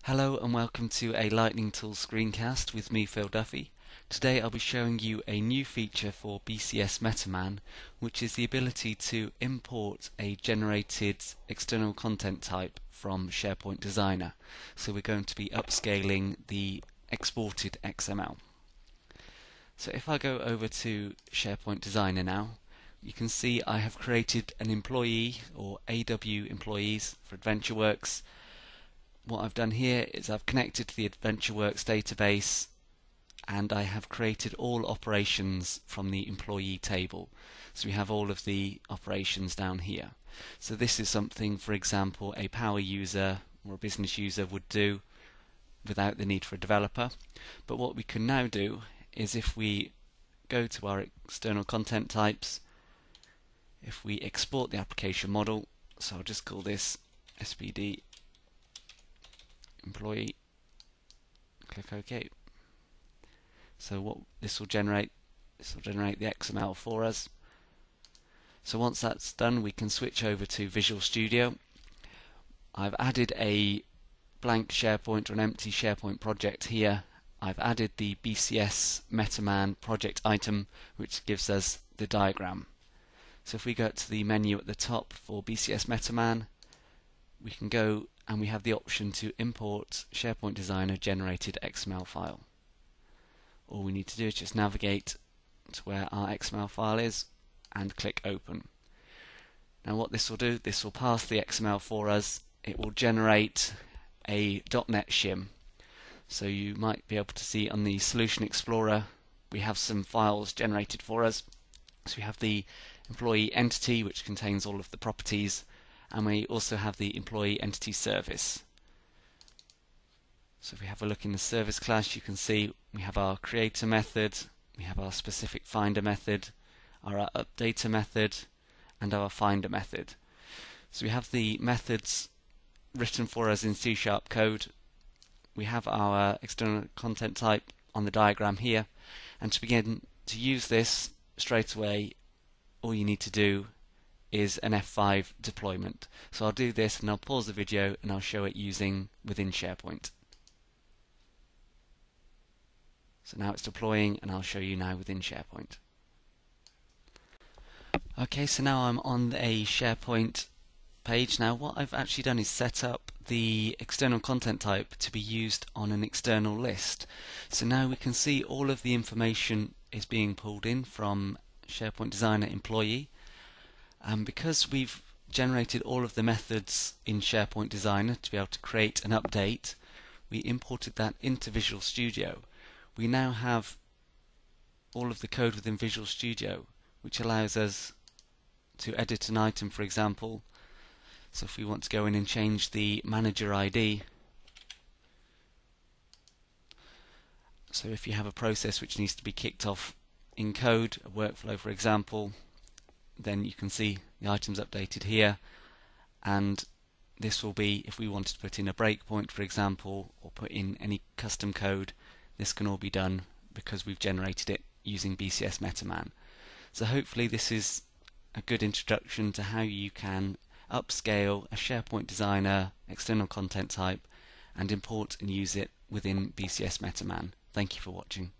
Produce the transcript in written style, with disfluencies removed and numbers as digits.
Hello and welcome to a Lightning Tools screencast with me, Phil Duffy. Today I'll be showing you a new feature for BCS Meta Man, which is the ability to import a generated external content type from SharePoint Designer. So we're going to be upscaling the exported XML. So if I go over to SharePoint Designer now, you can see I have created an employee or AW employees for AdventureWorks. What I've done here is I've connected to the AdventureWorks database and I have created all operations from the employee table. So we have all of the operations down here. So this is something, for example, a power user or a business user would do without the need for a developer. But what we can now do is if we go to our external content types, if we export the application model, so I'll just call this SPD employee, click OK. So what this will generate the XML for us. So once that's done, we can switch over to Visual Studio. I've added a blank SharePoint or an empty SharePoint project here. I've added the BCS Meta Man project item, which gives us the diagram. So if we go to the menu at the top for BCS Meta Man, we can go and we have the option to import SharePoint Designer generated XML file. All we need to do is just navigate to where our XML file is and click open. Now what this will do, this will pass the XML for us. It will generate a .NET shim. So you might be able to see on the Solution Explorer we have some files generated for us. So we have the employee entity, which contains all of the properties, and we also have the employee entity service. So if we have a look in the service class, you can see we have our creator method, we have our specific finder method, our updater method, and our finder method. So we have the methods written for us in C# code. We have our external content type on the diagram here, and to begin to use this straight away, all you need to do is an F5 deployment. So I'll do this and I'll pause the video and I'll show it using within SharePoint. So now it's deploying and I'll show you now within SharePoint. Okay, so now I'm on a SharePoint page. Now what I've actually done is set up the external content type to be used on an external list. So now we can see all of the information is being pulled in from SharePoint Designer employee. And because we've generated all of the methods in SharePoint Designer to be able to create an update, we imported that into Visual Studio. We now have all of the code within Visual Studio, which allows us to edit an item, for example. So if we want to go in and change the manager ID, so if you have a process which needs to be kicked off in code, a workflow for example, then you can see the items updated here, and this will be if we wanted to put in a breakpoint, for example, or put in any custom code. This can all be done because we've generated it using BCS Meta Man. So hopefully this is a good introduction to how you can upscale a SharePoint Designer external content type and import and use it within BCS Meta Man. Thank you for watching.